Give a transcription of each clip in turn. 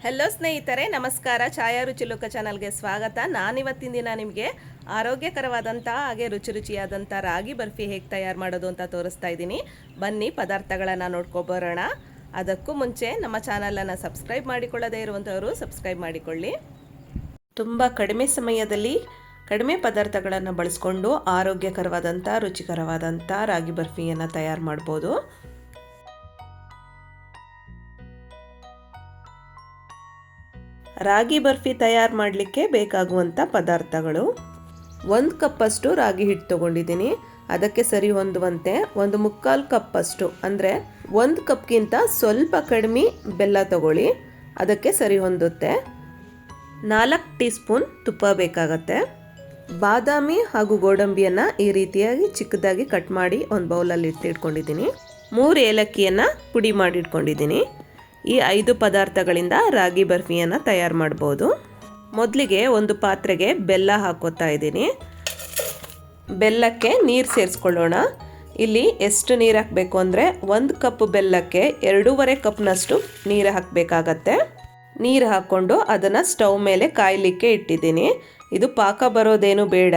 Hello ಸ್ನೇಹಿತರೆ, ನಮಸ್ಕಾರ. ಛಾಯಾ ರುಚಿ ಲೋಕ ಚಾನಲ್ಗೆ ಸ್ವಾಗತ. ನಾನಿವತ್ತಿನ ದಿನ ನಿಮಗೆ ಆರೋಗ್ಯಕರವಾದಂಥ ಹಾಗೆ ರುಚಿಯಾದಂಥ ರಾಗಿ ಬರ್ಫಿ ಹೇಗೆ ತಯಾರು ಮಾಡೋದು ಅಂತ ತೋರಿಸ್ತಾ ಇದ್ದೀನಿ. ಬನ್ನಿ ಪದಾರ್ಥಗಳನ್ನು ನೋಡ್ಕೊಬರೋಣ. ಅದಕ್ಕೂ ಮುಂಚೆ ನಮ್ಮ ಚಾನಲನ್ನು ಸಬ್ಸ್ಕ್ರೈಬ್ ಮಾಡಿಕೊಳ್ಳದೇ ಇರುವಂಥವರು ಸಬ್ಸ್ಕ್ರೈಬ್ ಮಾಡಿಕೊಳ್ಳಿ. ತುಂಬ ಕಡಿಮೆ ಸಮಯದಲ್ಲಿ ಕಡಿಮೆ ಪದಾರ್ಥಗಳನ್ನು ಬಳಸ್ಕೊಂಡು ಆರೋಗ್ಯಕರವಾದಂಥ ರುಚಿಕರವಾದಂಥ ರಾಗಿ ಬರ್ಫಿಯನ್ನು ತಯಾರು ಮಾಡ್ಬೋದು. ರಾಗಿ ಬರ್ಫಿ ತಯಾರು ಮಾಡಲಿಕ್ಕೆ ಬೇಕಾಗುವಂಥ ಪದಾರ್ಥಗಳು: 1 ಕಪ್ಪಷ್ಟು ರಾಗಿ ಹಿಟ್ಟು ತೊಗೊಂಡಿದ್ದೀನಿ. ಅದಕ್ಕೆ ಸರಿ ಹೊಂದುವಂತೆ 1/4 ಕಪ್ಪಷ್ಟು ಅಂದರೆ 1 ಕಪ್ಗಿಂತ ಸ್ವಲ್ಪ ಕಡಿಮೆ ಬೆಲ್ಲ ತಗೊಳ್ಳಿ, ಅದಕ್ಕೆ ಸರಿ ಹೊಂದುತ್ತೆ. 4 ಟೀ ಸ್ಪೂನ್ ತುಪ್ಪ ಬೇಕಾಗತ್ತೆ. ಬಾದಾಮಿ ಹಾಗೂ ಗೋಡಂಬಿಯನ್ನು ಈ ರೀತಿಯಾಗಿ ಚಿಕ್ಕದಾಗಿ ಕಟ್ ಮಾಡಿ ಒಂದು ಬೌಲಲ್ಲಿ ಇಟ್ಟಿಟ್ಕೊಂಡಿದ್ದೀನಿ. 3 ಏಲಕ್ಕಿಯನ್ನು ಪುಡಿ ಮಾಡಿ ಇಟ್ಕೊಂಡಿದ್ದೀನಿ. ಈ 5 ಪದಾರ್ಥಗಳಿಂದ ರಾಗಿ ಬರ್ಫಿಯನ್ನು ತಯಾರು ಮಾಡ್ಬೋದು. ಮೊದಲಿಗೆ ಒಂದು ಪಾತ್ರೆಗೆ ಬೆಲ್ಲ ಹಾಕೋತಾ ಇದ್ದೀನಿ. ಬೆಲ್ಲಕ್ಕೆ ನೀರು ಸೇರಿಸ್ಕೊಳ್ಳೋಣ. ಇಲ್ಲಿ ಎಷ್ಟು ನೀರು ಹಾಕಬೇಕು ಅಂದರೆ 1 ಕಪ್ ಬೆಲ್ಲಕ್ಕೆ 2.5 ಕಪ್ನಷ್ಟು ನೀರು ಹಾಕಬೇಕಾಗತ್ತೆ. ನೀರು ಹಾಕ್ಕೊಂಡು ಅದನ್ನು ಸ್ಟವ್ ಮೇಲೆ ಕಾಯಲಿಕ್ಕೆ ಇಟ್ಟಿದ್ದೀನಿ. ಇದು ಪಾಕ ಬರೋದೇನು ಬೇಡ,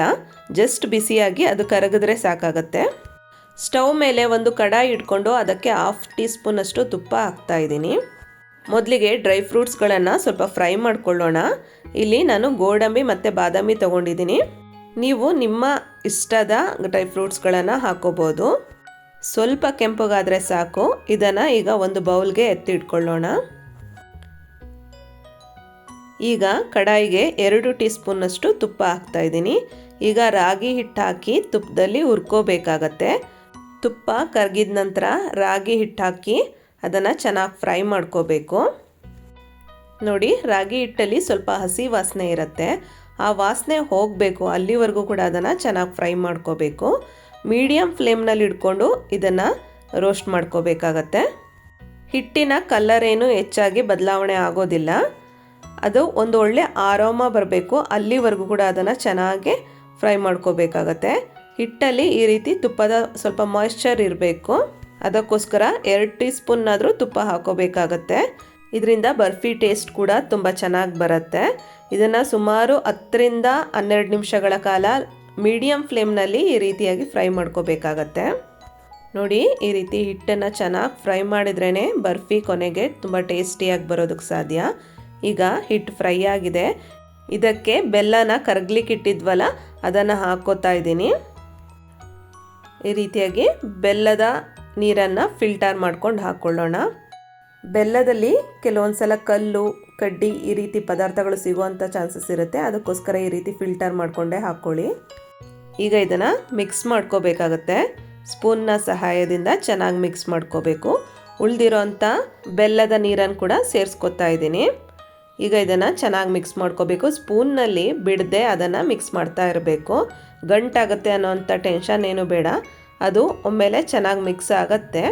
ಜಸ್ಟ್ ಬಿಸಿಯಾಗಿ ಅದು ಕರಗಿದ್ರೆ ಸಾಕಾಗತ್ತೆ. ಸ್ಟವ್ ಮೇಲೆ ಒಂದು ಕಡಾಯಿ ಇಟ್ಕೊಂಡು ಅದಕ್ಕೆ 1/2 ಟೀ ಸ್ಪೂನಷ್ಟು ತುಪ್ಪ ಹಾಕ್ತಾ ಇದ್ದೀನಿ. ಮೊದಲಿಗೆ ಡ್ರೈ ಫ್ರೂಟ್ಸ್ಗಳನ್ನು ಸ್ವಲ್ಪ ಫ್ರೈ ಮಾಡ್ಕೊಳ್ಳೋಣ. ಇಲ್ಲಿ ನಾನು ಗೋಡಂಬಿ ಮತ್ತು ಬಾದಾಮಿ ತೊಗೊಂಡಿದ್ದೀನಿ. ನೀವು ನಿಮ್ಮ ಇಷ್ಟದ ಡ್ರೈ ಫ್ರೂಟ್ಸ್ಗಳನ್ನು ಹಾಕೋಬೋದು. ಸ್ವಲ್ಪ ಕೆಂಪಗಾದರೆ ಸಾಕು. ಇದನ್ನು ಈಗ ಒಂದು ಬೌಲ್ಗೆ ಎತ್ತಿಟ್ಕೊಳ್ಳೋಣ. ಈಗ ಕಡಾಯಿಗೆ 2 ಟೀ ಸ್ಪೂನಷ್ಟು ತುಪ್ಪ ಹಾಕ್ತಾ ಇದ್ದೀನಿ. ಈಗ ರಾಗಿ ಹಿಟ್ಟು ಹಾಕಿ ತುಪ್ಪದಲ್ಲಿ ಹುರ್ಕೋಬೇಕಾಗತ್ತೆ. ತುಪ್ಪ ಕರಗಿದ ನಂತರ ರಾಗಿ ಹಿಟ್ಟು ಹಾಕಿ ಅದನ್ನು ಚೆನ್ನಾಗಿ ಫ್ರೈ ಮಾಡ್ಕೋಬೇಕು. ನೋಡಿ, ರಾಗಿ ಹಿಟ್ಟಲ್ಲಿ ಸ್ವಲ್ಪ ಹಸಿ ವಾಸನೆ ಇರುತ್ತೆ. ಆ ವಾಸನೆ ಹೋಗಬೇಕು, ಅಲ್ಲಿವರೆಗೂ ಕೂಡ ಅದನ್ನು ಚೆನ್ನಾಗಿ ಫ್ರೈ ಮಾಡ್ಕೋಬೇಕು. ಮೀಡಿಯಮ್ ಫ್ಲೇಮ್ನಲ್ಲಿ ಇಟ್ಕೊಂಡು ಇದನ್ನು ರೋಸ್ಟ್ ಮಾಡ್ಕೋಬೇಕಾಗತ್ತೆ. ಹಿಟ್ಟಿನ ಕಲರ್ ಏನು ಹೆಚ್ಚಾಗಿ ಬದಲಾವಣೆ ಆಗೋದಿಲ್ಲ. ಅದು ಒಂದು ಒಳ್ಳೆ ಆರೋಮ ಬರಬೇಕು, ಅಲ್ಲಿವರೆಗೂ ಕೂಡ ಅದನ್ನು ಚೆನ್ನಾಗಿ ಫ್ರೈ ಮಾಡ್ಕೋಬೇಕಾಗತ್ತೆ. ಹಿಟ್ಟಲ್ಲಿ ಈ ರೀತಿ ತುಪ್ಪದ ಸ್ವಲ್ಪ ಮಾಯ್ಶ್ಚರ್ ಇರಬೇಕು. ಅದಕ್ಕೋಸ್ಕರ 2 ಟೀ ಸ್ಪೂನ್ನಾದರೂ ತುಪ್ಪ ಹಾಕೋಬೇಕಾಗತ್ತೆ. ಇದರಿಂದ ಬರ್ಫಿ ಟೇಸ್ಟ್ ಕೂಡ ತುಂಬ ಚೆನ್ನಾಗಿ ಬರುತ್ತೆ. ಇದನ್ನು ಸುಮಾರು 10ರಿಂದ 12 ನಿಮಿಷಗಳ ಕಾಲ ಮೀಡಿಯಮ್ ಫ್ಲೇಮ್ನಲ್ಲಿ ಈ ರೀತಿಯಾಗಿ ಫ್ರೈ ಮಾಡ್ಕೋಬೇಕಾಗತ್ತೆ. ನೋಡಿ, ಈ ರೀತಿ ಹಿಟ್ಟನ್ನು ಚೆನ್ನಾಗಿ ಫ್ರೈ ಮಾಡಿದ್ರೇ ಬರ್ಫಿ ಕೊನೆಗೆ ತುಂಬ ಟೇಸ್ಟಿಯಾಗಿ ಬರೋದಕ್ಕೆ ಸಾಧ್ಯ. ಈಗ ಹಿಟ್ಟು ಫ್ರೈ ಆಗಿದೆ. ಇದಕ್ಕೆ ಬೆಲ್ಲನ ಕರಗ್ಲಿಕ್ಕೆ ಇಟ್ಟಿದ್ವಲ್ಲ, ಅದನ್ನು ಹಾಕೋತಾ ಇದ್ದೀನಿ. ಈ ರೀತಿಯಾಗಿ ಬೆಲ್ಲದ ನೀರನ್ನು ಫಿಲ್ಟರ್ ಮಾಡ್ಕೊಂಡು ಹಾಕ್ಕೊಳ್ಳೋಣ. ಬೆಲ್ಲದಲ್ಲಿ ಕೆಲವೊಂದು ಸಲ ಕಲ್ಲು ಕಡ್ಡಿ ಈ ರೀತಿ ಪದಾರ್ಥಗಳು ಸಿಗುವಂಥ ಚಾನ್ಸಸ್ ಇರುತ್ತೆ. ಅದಕ್ಕೋಸ್ಕರ ಈ ರೀತಿ ಫಿಲ್ಟರ್ ಮಾಡಿಕೊಂಡೇ ಹಾಕ್ಕೊಳ್ಳಿ. ಈಗ ಇದನ್ನು ಮಿಕ್ಸ್ ಮಾಡ್ಕೋಬೇಕಾಗತ್ತೆ. ಸ್ಪೂನ್ನ ಸಹಾಯದಿಂದ ಚೆನ್ನಾಗಿ ಮಿಕ್ಸ್ ಮಾಡ್ಕೋಬೇಕು. ಉಳಿದಿರೋಂಥ ಬೆಲ್ಲದ ನೀರನ್ನು ಕೂಡ ಸೇರಿಸ್ಕೊತಾ ಇದ್ದೀನಿ. ಈಗ ಇದನ್ನು ಚೆನ್ನಾಗಿ ಮಿಕ್ಸ್ ಮಾಡ್ಕೋಬೇಕು. ಸ್ಪೂನ್ನಲ್ಲಿ ಬಿಡದೆ ಅದನ್ನು ಮಿಕ್ಸ್ ಮಾಡ್ತಾ ಇರಬೇಕು. ಗಂಟಾಗುತ್ತೆ ಅನ್ನೋವಂಥ ಟೆನ್ಷನ್ ಏನು ಬೇಡ. ಅದು ಒಮ್ಮೆಲೆ ಚೆನ್ನಾಗಿ ಮಿಕ್ಸ್ ಆಗುತ್ತೆ.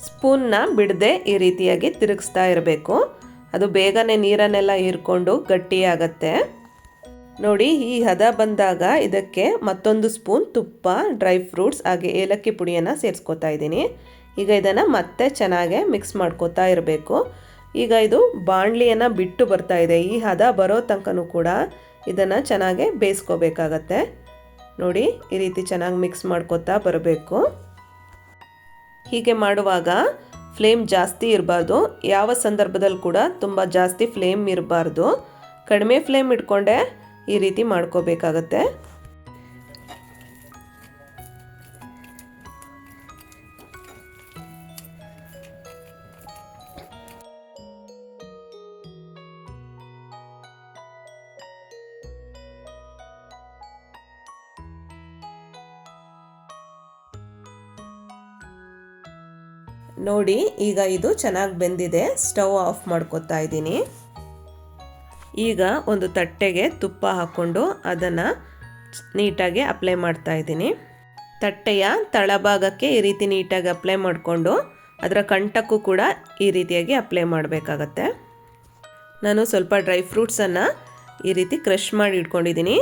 ಸ್ಪೂನ್ನ ಬಿಡದೆ ಈ ರೀತಿಯಾಗಿ ತಿರುಗಿಸ್ತಾ ಇರಬೇಕು. ಅದು ಬೇಗನೆ ನೀರನ್ನೆಲ್ಲ ಹೀರ್ಕೊಂಡು ಗಟ್ಟಿಯಾಗತ್ತೆ. ನೋಡಿ, ಈ ಹದ ಬಂದಾಗ ಇದಕ್ಕೆ ಮತ್ತೊಂದು ಸ್ಪೂನ್ ತುಪ್ಪ, ಡ್ರೈ ಫ್ರೂಟ್ಸ್ ಹಾಗೆ ಏಲಕ್ಕಿ ಪುಡಿಯನ್ನು ಸೇರಿಸ್ಕೊತಾ ಇದ್ದೀನಿ. ಈಗ ಇದನ್ನು ಮತ್ತೆ ಚೆನ್ನಾಗಿ ಮಿಕ್ಸ್ ಮಾಡ್ಕೋತಾ ಇರಬೇಕು. ಈಗ ಇದು ಬಾಣಲಿಯನ್ನು ಬಿಟ್ಟು ಬರ್ತಾ ಇದೆ. ಈ ಹದ ಬರೋ ತನಕನೂ ಕೂಡ ಇದನ್ನು ಚೆನ್ನಾಗಿ ಬೇಯಿಸ್ಕೋಬೇಕಾಗತ್ತೆ. ನೋಡಿ, ಈ ರೀತಿ ಚೆನ್ನಾಗಿ ಮಿಕ್ಸ್ ಮಾಡ್ಕೋತಾ ಬರಬೇಕು. ಹೀಗೆ ಮಾಡುವಾಗ ಫ್ಲೇಮ್ ಜಾಸ್ತಿ ಇರಬಾರ್ದು. ಯಾವ ಸಂದರ್ಭದಲ್ಲಿ ಕೂಡ ತುಂಬ ಜಾಸ್ತಿ ಫ್ಲೇಮ್ ಇರಬಾರ್ದು. ಕಡಿಮೆ ಫ್ಲೇಮ್ ಇಟ್ಕೊಂಡೆ ಈ ರೀತಿ ಮಾಡ್ಕೋಬೇಕಾಗತ್ತೆ. ನೋಡಿ, ಈಗ ಇದು ಚೆನ್ನಾಗಿ ಬೆಂದಿದೆ. ಸ್ಟವ್ ಆಫ್ ಮಾಡ್ಕೊತಾ ಇದ್ದೀನಿ. ಈಗ ಒಂದು ತಟ್ಟೆಗೆ ತುಪ್ಪ ಹಾಕ್ಕೊಂಡು ಅದನ್ನು ನೀಟಾಗಿ ಅಪ್ಲೈ ಮಾಡ್ತಾ ಇದ್ದೀನಿ. ತಟ್ಟೆಯ ತಳಭಾಗಕ್ಕೆ ಈ ರೀತಿ ನೀಟಾಗಿ ಅಪ್ಲೈ ಮಾಡಿಕೊಂಡು ಅದರ ಕಂಠಕ್ಕೂ ಕೂಡ ಈ ರೀತಿಯಾಗಿ ಅಪ್ಲೈ ಮಾಡಬೇಕಾಗತ್ತೆ. ನಾನು ಸ್ವಲ್ಪ ಡ್ರೈ ಫ್ರೂಟ್ಸನ್ನು ಈ ರೀತಿ ಕ್ರಷ್ ಮಾಡಿ ಇಟ್ಕೊಂಡಿದ್ದೀನಿ.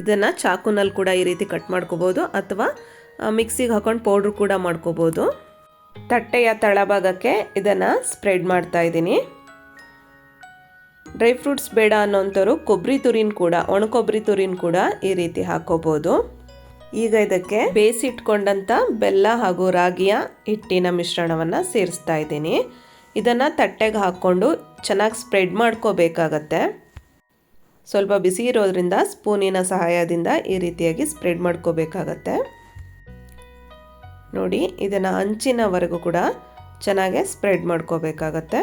ಇದನ್ನು ಚಾಕುನಲ್ಲಿ ಕೂಡ ಈ ರೀತಿ ಕಟ್ ಮಾಡ್ಕೋಬೋದು ಅಥವಾ ಮಿಕ್ಸಿಗೆ ಹಾಕೊಂಡು ಪೌಡ್ರ್ ಕೂಡ ಮಾಡ್ಕೋಬೋದು. ತಟ್ಟೆಯ ತಳಭಾಗಕ್ಕೆ ಇದನ್ನು ಸ್ಪ್ರೆಡ್ ಮಾಡ್ತಾ ಇದ್ದೀನಿ. ಡ್ರೈ ಫ್ರೂಟ್ಸ್ ಬೇಡ ಅನ್ನೋಂಥವ್ರು ಕೊಬ್ಬರಿ ತುರಿನ ಕೂಡ, ಒಣ ಕೊಬ್ಬರಿ ತುರಿನ ಕೂಡ ಈ ರೀತಿ ಹಾಕೋಬೋದು. ಈಗ ಇದಕ್ಕೆ ಬೇಯಿಸಿಟ್ಕೊಂಡಂಥ ಬೆಲ್ಲ ಹಾಗೂ ರಾಗಿಯ ಹಿಟ್ಟಿನ ಮಿಶ್ರಣವನ್ನು ಸೇರಿಸ್ತಾ ಇದ್ದೀನಿ. ಇದನ್ನು ತಟ್ಟೆಗೆ ಹಾಕ್ಕೊಂಡು ಚೆನ್ನಾಗಿ ಸ್ಪ್ರೆಡ್ ಮಾಡ್ಕೋಬೇಕಾಗತ್ತೆ. ಸ್ವಲ್ಪ ಬಿಸಿ ಇರೋದ್ರಿಂದ ಸ್ಪೂನಿನ ಸಹಾಯದಿಂದ ಈ ರೀತಿಯಾಗಿ ಸ್ಪ್ರೆಡ್ ಮಾಡ್ಕೋಬೇಕಾಗತ್ತೆ. ನೋಡಿ, ಇದನ್ನು ಅಂಚಿನವರೆಗೂ ಕೂಡ ಚೆನ್ನಾಗಿ ಸ್ಪ್ರೆಡ್ ಮಾಡ್ಕೋಬೇಕಾಗತ್ತೆ.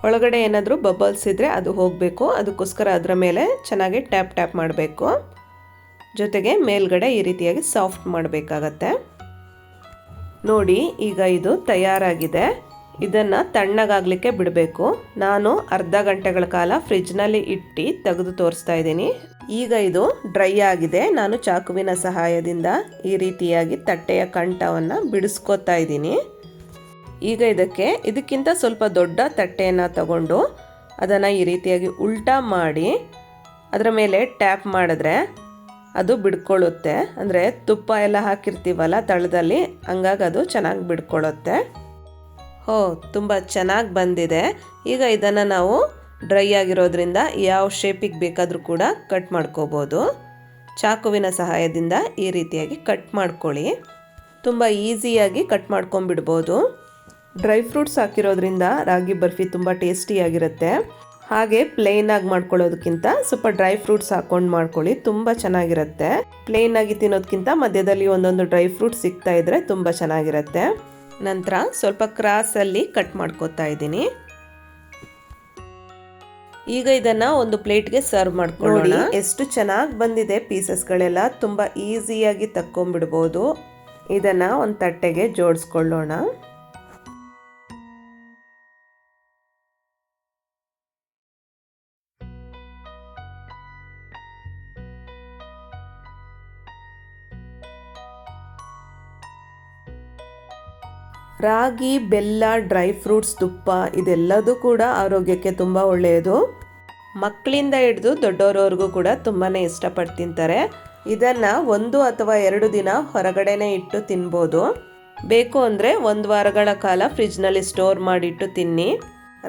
ಒಳಗಡೆ ಏನಾದರೂ ಬಬಲ್ಸ್ ಇದ್ದರೆ ಅದು ಹೋಗಬೇಕು. ಅದಕ್ಕೋಸ್ಕರ ಅದರ ಮೇಲೆ ಚೆನ್ನಾಗಿ ಟ್ಯಾಪ್ ಮಾಡಬೇಕು. ಜೊತೆಗೆ ಮೇಲ್ಗಡೆ ಈ ರೀತಿಯಾಗಿ ಸಾಫ್ಟ್ ಮಾಡಬೇಕಾಗತ್ತೆ. ನೋಡಿ, ಈಗ ಇದು ತಯಾರಾಗಿದೆ. ಇದನ್ನು ತಣ್ಣಗಾಗಲಿಕ್ಕೆ ಬಿಡಬೇಕು. ನಾನು ಅರ್ಧ ಗಂಟೆಗಳ ಕಾಲ ಫ್ರಿಜ್ನಲ್ಲಿ ಇಟ್ಟು ತೆಗೆದು ತೋರಿಸ್ತಾ ಇದ್ದೀನಿ. ಈಗ ಇದು ಡ್ರೈ ಆಗಿದೆ. ನಾನು ಚಾಕುವಿನ ಸಹಾಯದಿಂದ ಈ ರೀತಿಯಾಗಿ ತಟ್ಟೆಯ ಕಂಠವನ್ನು ಬಿಡಿಸ್ಕೋತಾ ಇದ್ದೀನಿ. ಈಗ ಇದಕ್ಕಿಂತ ಸ್ವಲ್ಪ ದೊಡ್ಡ ತಟ್ಟೆಯನ್ನು ತಗೊಂಡು ಅದನ್ನು ಈ ರೀತಿಯಾಗಿ ಉಲ್ಟಾ ಮಾಡಿ ಅದರ ಮೇಲೆ ಟ್ಯಾಪ್ ಮಾಡಿದ್ರೆ ಅದು ಬಿಡ್ಕೊಳ್ಳುತ್ತೆ. ಅಂದರೆ ತುಪ್ಪ ಎಲ್ಲ ಹಾಕಿರ್ತೀವಲ್ಲ ತಳದಲ್ಲಿ, ಹಂಗಾಗಿ ಅದು ಚೆನ್ನಾಗಿ ಬಿಡ್ಕೊಳ್ಳುತ್ತೆ. ತುಂಬ ಚೆನ್ನಾಗಿ ಬಂದಿದೆ. ಈಗ ಇದನ್ನು ನಾವು ಡ್ರೈ ಆಗಿರೋದ್ರಿಂದ ಯಾವ ಶೇಪಿಗೆ ಬೇಕಾದರೂ ಕೂಡ ಕಟ್ ಮಾಡ್ಕೋಬೋದು. ಚಾಕುವಿನ ಸಹಾಯದಿಂದ ಈ ರೀತಿಯಾಗಿ ಕಟ್ ಮಾಡ್ಕೊಳ್ಳಿ. ತುಂಬ ಈಸಿಯಾಗಿ ಕಟ್ ಮಾಡ್ಕೊಂಬಿಡ್ಬೋದು. ಡ್ರೈ ಫ್ರೂಟ್ಸ್ ಹಾಕಿರೋದ್ರಿಂದ ರಾಗಿ ಬರ್ಫಿ ತುಂಬ ಟೇಸ್ಟಿಯಾಗಿರುತ್ತೆ. ಹಾಗೆ ಪ್ಲೇನಾಗಿ ಮಾಡ್ಕೊಳ್ಳೋದಕ್ಕಿಂತ ಸ್ವಲ್ಪ ಡ್ರೈ ಫ್ರೂಟ್ಸ್ ಹಾಕ್ಕೊಂಡು ಮಾಡ್ಕೊಳ್ಳಿ, ತುಂಬ ಚೆನ್ನಾಗಿರುತ್ತೆ. ಪ್ಲೇನಾಗಿ ತಿನ್ನೋದಕ್ಕಿಂತ ಮಧ್ಯದಲ್ಲಿ ಒಂದೊಂದು ಡ್ರೈ ಫ್ರೂಟ್ ಸಿಗ್ತಾ ಇದ್ರೆ ತುಂಬ ಚೆನ್ನಾಗಿರುತ್ತೆ. ನಂತರ ಸ್ವಲ್ಪ ಕ್ರಾಸಲ್ಲಿ ಕಟ್ ಮಾಡ್ಕೋತಾ ಇದ್ದೀನಿ. ಈಗ ಇದನ್ನು ಒಂದು ಪ್ಲೇಟ್ಗೆ ಸರ್ವ್ ಮಾಡ್ಕೊಳ್ಳೋಣ. ಎಷ್ಟು ಚೆನ್ನಾಗಿ ಬಂದಿದೆ ಪೀಸಸ್ಗಳೆಲ್ಲ, ತುಂಬ ಈಸಿಯಾಗಿ ತಕ್ಕೊಂಬಿಡ್ಬೋದು. ಇದನ್ನು ಒಂದು ತಟ್ಟೆಗೆ ಜೋಡಿಸ್ಕೊಳ್ಳೋಣ. ರಾಗಿ, ಬೆಲ್ಲ, ಡ್ರೈ ಫ್ರೂಟ್ಸ್, ತುಪ್ಪ ಇದೆಲ್ಲದೂ ಕೂಡ ಆರೋಗ್ಯಕ್ಕೆ ತುಂಬ ಒಳ್ಳೆಯದು. ಮಕ್ಕಳಿಂದ ಹಿಡಿದು ದೊಡ್ಡವರವರೆಗೂ ಕೂಡ ತುಂಬಾ ಇಷ್ಟಪಟ್ಟು ತಿಂತಾರೆ. ಇದನ್ನು 1 ಅಥವಾ 2 ದಿನ ಹೊರಗಡೆನೇ ಇಟ್ಟು ತಿನ್ಬೋದು. ಬೇಕು ಅಂದರೆ 1 ವಾರಗಳ ಕಾಲ ಫ್ರಿಜ್ನಲ್ಲಿ ಸ್ಟೋರ್ ಮಾಡಿಟ್ಟು ತಿನ್ನಿ.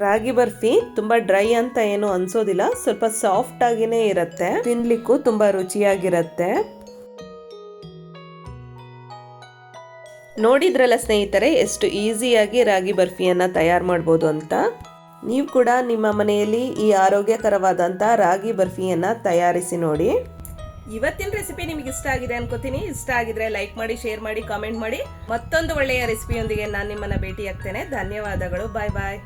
ರಾಗಿ ಬರ್ಫಿ ತುಂಬ ಡ್ರೈ ಅಂತ ಏನು ಅನಿಸೋದಿಲ್ಲ, ಸ್ವಲ್ಪ ಸಾಫ್ಟ್ ಆಗಿನೇ ಇರುತ್ತೆ. ತಿನ್ಲಿಕ್ಕೂ ತುಂಬ ರುಚಿಯಾಗಿರುತ್ತೆ. ನೋಡಿದ್ರಲ್ಲ ಸ್ನೇಹಿತರೆ, ಎಷ್ಟು ಈಸಿಯಾಗಿ ರಾಗಿ ಬರ್ಫಿಯನ್ನು ತಯಾರು ಮಾಡ್ಬೋದು ಅಂತ. ನೀವು ಕೂಡ ನಿಮ್ಮ ಮನೆಯಲ್ಲಿ ಈ ಆರೋಗ್ಯಕರವಾದಂಥ ರಾಗಿ ಬರ್ಫಿಯನ್ನು ತಯಾರಿಸಿ ನೋಡಿ. ಇವತ್ತಿನ ರೆಸಿಪಿ ನಿಮಗೆ ಇಷ್ಟ ಆಗಿದೆ ಅನ್ಕೋತೀನಿ. ಇಷ್ಟ ಆಗಿದ್ರೆ ಲೈಕ್ ಮಾಡಿ, ಶೇರ್ ಮಾಡಿ, ಕಾಮೆಂಟ್ ಮಾಡಿ. ಮತ್ತೊಂದು ಒಳ್ಳೆಯ ರೆಸಿಪಿಯೊಂದಿಗೆ ನಾನು ನಿಮ್ಮನ್ನು ಭೇಟಿಯಾಗ್ತೇನೆ. ಧನ್ಯವಾದಗಳು. ಬಾಯ್ ಬಾಯ್.